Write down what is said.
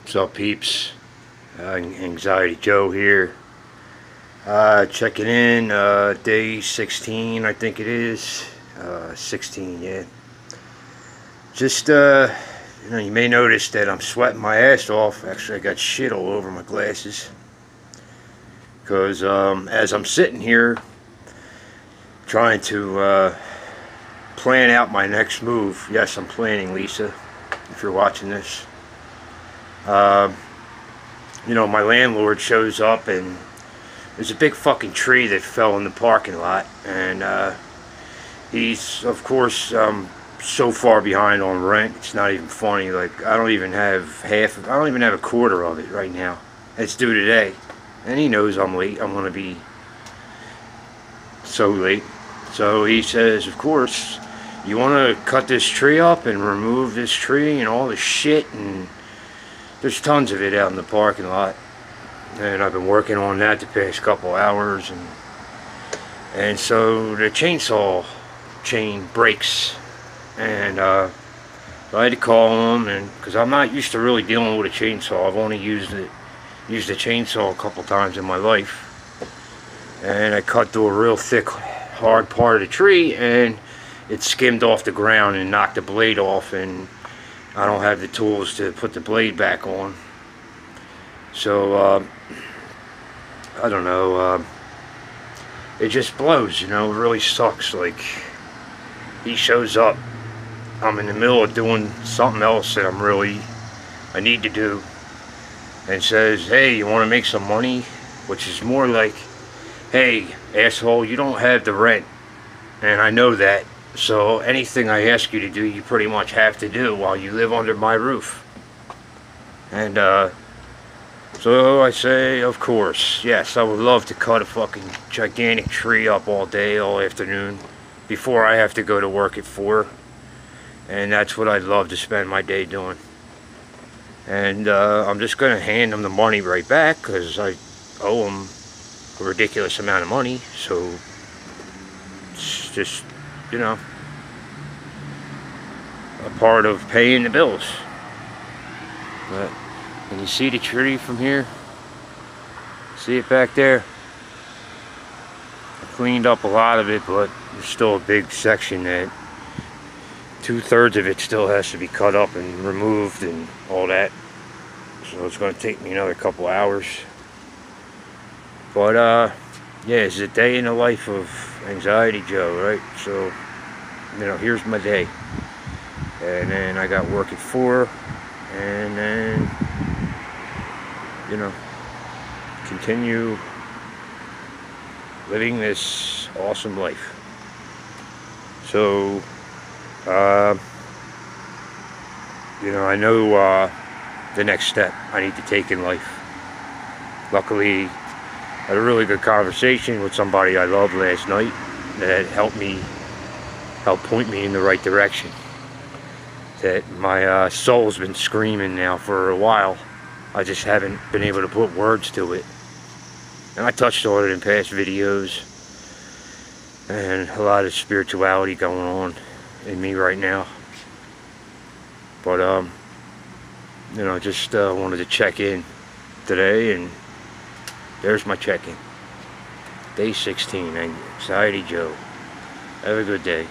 What's up, peeps? Anxiety Joe here. Checking in, day 16, I think it is. 16, yeah. Just, you may notice that I'm sweating my ass off. Actually, I got shit all over my glasses. Because, as I'm sitting here, trying to, plan out my next move. Yes, I'm planning, Lisa, if you're watching this. My landlord shows up and there's a big fucking tree that fell in the parking lot, and he's, of course, so far behind on rent. It's not even funny. Like, I don't even have a quarter of it right now. It's due today, and he knows I'm late. I'm gonna be so late. So he says, of course, you want to cut this tree up and remove this tree and all the shit, and there's tons of it out in the parking lot, and I've been working on that the past couple hours, and so the chainsaw chain breaks, and so I had to call him, and because I'm not used to really dealing with a chainsaw. I've only used a chainsaw a couple times in my life, and I cut through a real thick, hard part of the tree, and it skimmed off the ground and knocked the blade off, and I don't have the tools to put the blade back on. So, I don't know, it just blows, it really sucks. Like, he shows up, I'm in the middle of doing something else that I need to do, and says, hey, you want to make some money? Which is more like, hey, asshole, you don't have the rent, and I know that. So anything I ask you to do, you pretty much have to do while you live under my roof. And so I say, of course, yes, I would love to cut a fucking gigantic tree up all day, all afternoon, before I have to go to work at 4. And that's what I'd love to spend my day doing. And I'm just going to hand him the money right back, because I owe him a ridiculous amount of money. So it's just, a part of paying the bills. But can you see the tree from here? See it back there? I cleaned up a lot of it, but there's still a big section that 2/3 of it still has to be cut up and removed and all that. So it's going to take me another couple hours. But yeah, it's a day in the life of Anxiety Joe, right? So, here's my day. And then I got work at 4, and then, continue living this awesome life. So, I know the next step I need to take in life. Luckily, I had a really good conversation with somebody I loved last night that helped point me in the right direction. That my soul's been screaming now for a while. I just haven't been able to put words to it. And I touched on it in past videos. And a lot of spirituality going on in me right now. But, just wanted to check in today, and there's my check-in. Day 16, Anxiety Joe. Have a good day.